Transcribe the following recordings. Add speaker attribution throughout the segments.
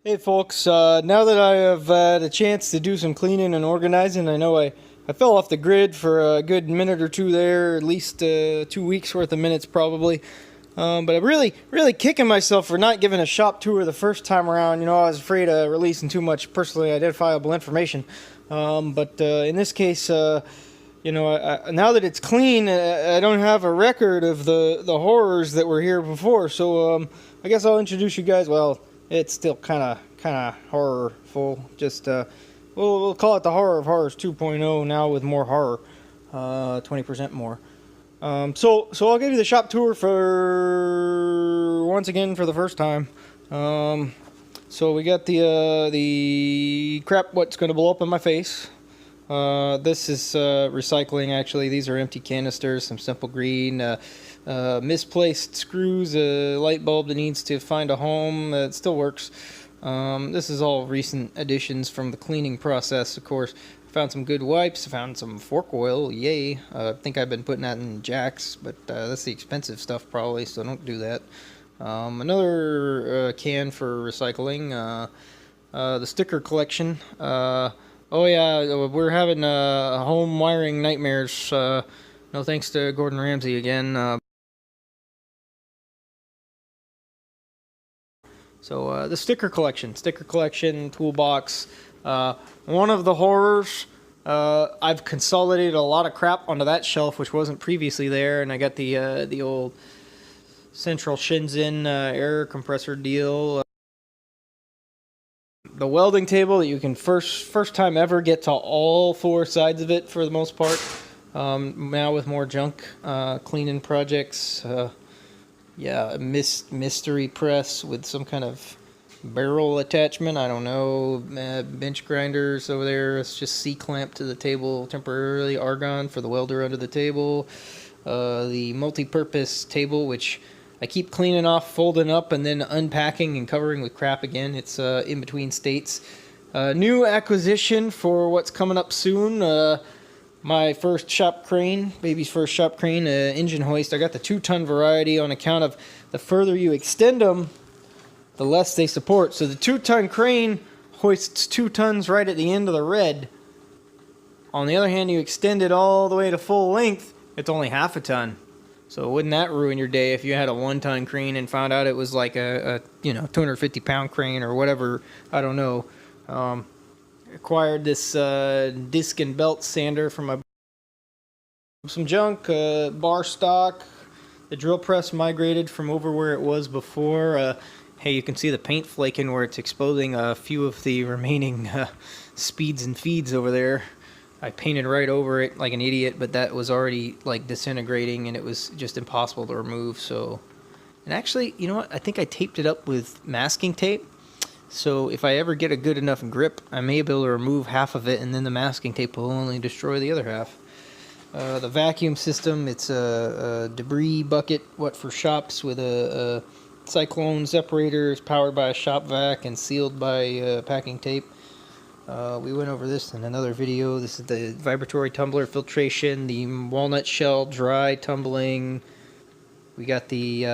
Speaker 1: Hey folks, now that I have had a chance to do some cleaning and organizing, I know I fell off the grid for a good minute or two there, at least 2 weeks worth of minutes probably. But I'm really kicking myself for not giving a shop tour the first time around. You know, I was afraid of releasing too much personally identifiable information. But in this case, now that it's clean, I don't have a record of the horrors that were here before. So I guess I'll introduce you guys. Well, it's still kind of horrorful. Just we'll call it the Horror of Horrors 2.0 now with more horror, 20% more. So I'll give you the shop tour for once again for the first time. So we got the crap what's going to blow up in my face. This is recycling. Actually, these are empty canisters, some simple green. Misplaced screws, a light bulb that needs to find a home. It still works. This is all recent additions from the cleaning process, of course. Found some good wipes. Found some fork oil. Yay. I think I've been putting that in jacks, but that's the expensive stuff probably, so don't do that. Another can for recycling. The sticker collection. Oh yeah, we're having home wiring nightmares. No thanks to Gordon Ramsay again. So the sticker collection toolbox. One of the horrors. I've consolidated a lot of crap onto that shelf, which wasn't previously there, and I got the old central Shenzhen air compressor deal. The welding table that you can first time ever get to all four sides of it for the most part. Now with more junk cleaning projects. Yeah, mystery press with some kind of barrel attachment. I don't know. Bench grinders over there. It's just C-clamp to the table temporarily. Argon for the welder under the table. The multi-purpose table, which I keep cleaning off, folding up, and then unpacking and covering with crap again. It's in between states. New acquisition for what's coming up soon. My first shop crane, baby's first shop crane, engine hoist. I got the 2-ton variety on account of the further you extend them, the less they support. So the 2-ton crane hoists 2 tons right at the end of the red. On the other hand, you extend it all the way to full length, it's only half a ton. So wouldn't that ruin your day if you had a 1-ton crane and found out it was like a 250-pound crane or whatever? I don't know. Acquired this disc and belt sander from some junk, bar stock. The drill press migrated from over where it was before. Hey, you can see the paint flaking where it's exposing a few of the remaining speeds and feeds over there. I painted right over it like an idiot, but that was already like disintegrating and it was just impossible to remove. So, and actually, you know what? I think I taped it up with masking tape. So if I ever get a good enough grip, I may be able to remove half of it, and then the masking tape will only destroy the other half. The vacuum system, it's a debris bucket, for shops, with a cyclone separator. It's powered by a shop vac and sealed by packing tape. We went over this in another video. This is the vibratory tumbler filtration, the walnut shell dry tumbling. We got the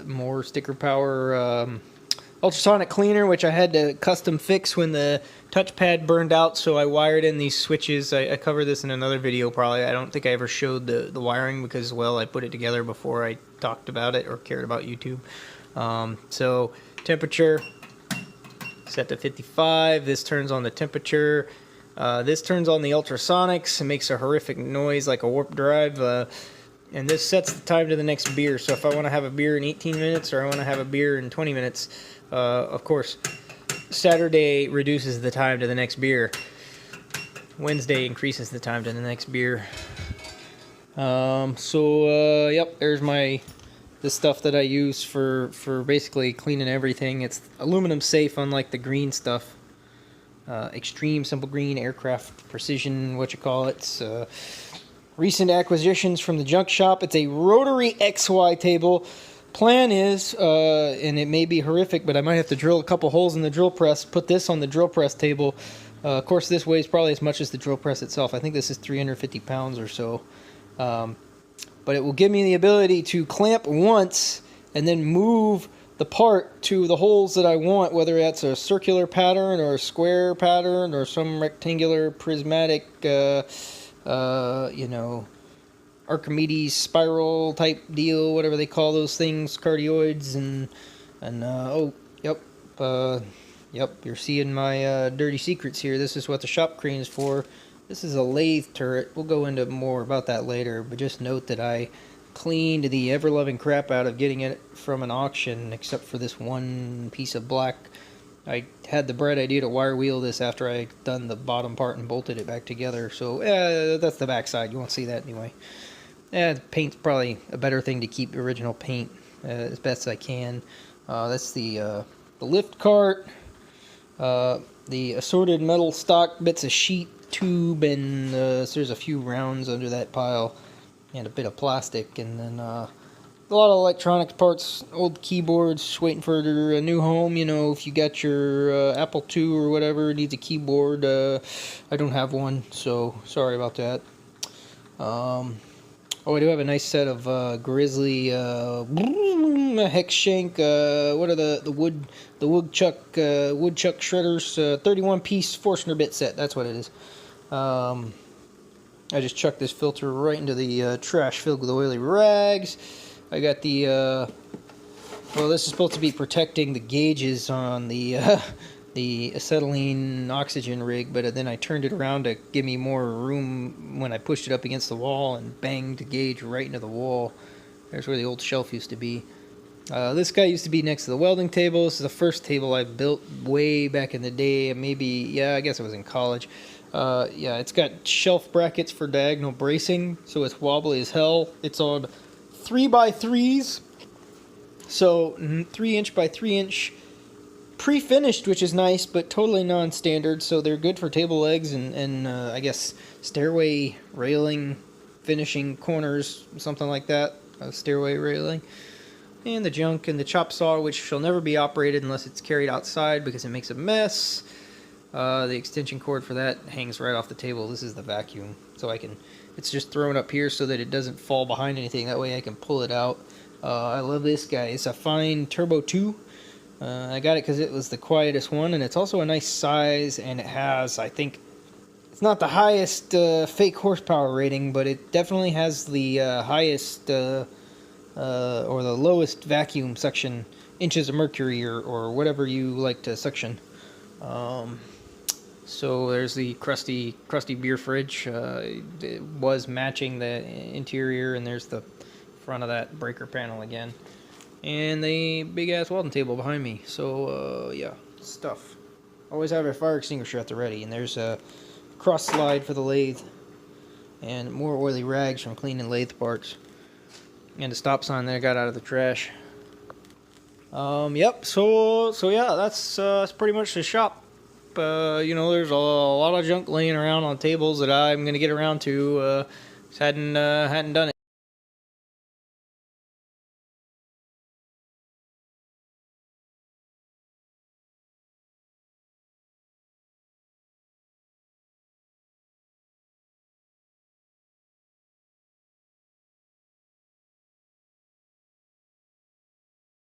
Speaker 1: more sticker power ultrasonic cleaner, which I had to custom fix when the touchpad burned out, so I wired in these switches. I covered this in another video probably. I don't think I ever showed the wiring because, well, I put it together before I talked about it or cared about YouTube. So temperature set to 55. This turns on the temperature. This turns on the ultrasonics. It makes a horrific noise like a warp drive. And this sets the time to the next beer. So if I want to have a beer in 18 minutes or I want to have a beer in 20 minutes, of course, Saturday reduces the time to the next beer. Wednesday increases the time to the next beer. Yep, there's the stuff that I use for basically cleaning everything. It's aluminum safe, unlike the green stuff. Extreme Simple Green Aircraft Precision, it's recent acquisitions from the junk shop. It's a rotary XY table. Plan is, and it may be horrific, but I might have to drill a couple holes in the drill press, put this on the drill press table. Of course, this weighs probably as much as the drill press itself. I think this is 350 pounds or so. But it will give me the ability to clamp once and then move part to the holes that I want, whether that's a circular pattern or a square pattern or some rectangular prismatic, you know, Archimedes spiral type deal, whatever they call those things, cardioids, and oh, yep, yep, you're seeing my dirty secrets here. This is what the shop crane is for. This is a lathe turret. We'll go into more about that later, but just note that I cleaned the ever-loving crap out of getting it from an auction, except for this one piece of black. I had the bright idea to wire wheel this after I done the bottom part and bolted it back together, so that's the back side. You won't see that anyway. The paint's probably a better thing to keep the original paint as best I can. That's the lift cart, the assorted metal stock bits of sheet tube, and so there's a few rounds under that pile, and a bit of plastic, and then a lot of electronics parts, old keyboards, waiting for a new home. You know, if you got your Apple II or whatever, needs a keyboard. I don't have one, so sorry about that. Oh, I do have a nice set of Grizzly hex shank. What are the woodchuck shredders? 31-piece Forstner bit set. That's what it is. I just chucked this filter right into the trash filled with oily rags. I got the well, this is supposed to be protecting the gauges on the acetylene oxygen rig, but then I turned it around to give me more room when I pushed it up against the wall and banged the gauge right into the wall. There's where the old shelf used to be. This guy used to be next to the welding table. This is the first table I built way back in the day. Maybe, yeah, I guess it was in college. Yeah, it's got shelf brackets for diagonal bracing, so it's wobbly as hell. It's on 3x3s, so 3" by 3" pre-finished, which is nice, but totally non-standard, so they're good for table legs and I guess stairway railing, finishing corners, something like that, stairway railing. And the junk and the chop saw, which shall never be operated unless it's carried outside because it makes a mess. The extension cord for that hangs right off the table. This is the vacuum, so it's just thrown up here so that it doesn't fall behind anything. That way I can pull it out. I love this guy. It's a fine Turbo 2. I got it because it was the quietest one, and it's also a nice size, and it has, I think, it's not the highest fake horsepower rating, but it definitely has the highest or the lowest vacuum suction, inches of mercury, or whatever you like to suction. So there's the crusty beer fridge. It was matching the interior, and there's the front of that breaker panel again. And the big-ass welding table behind me. So, yeah, stuff. Always have a fire extinguisher at the ready. And there's a cross slide for the lathe. And more oily rags from cleaning lathe parts. And a stop sign that I got out of the trash. Yep, so yeah, that's pretty much the shop. You know, there's a lot of junk laying around on tables that I'm going to get around to. Just hadn't done it.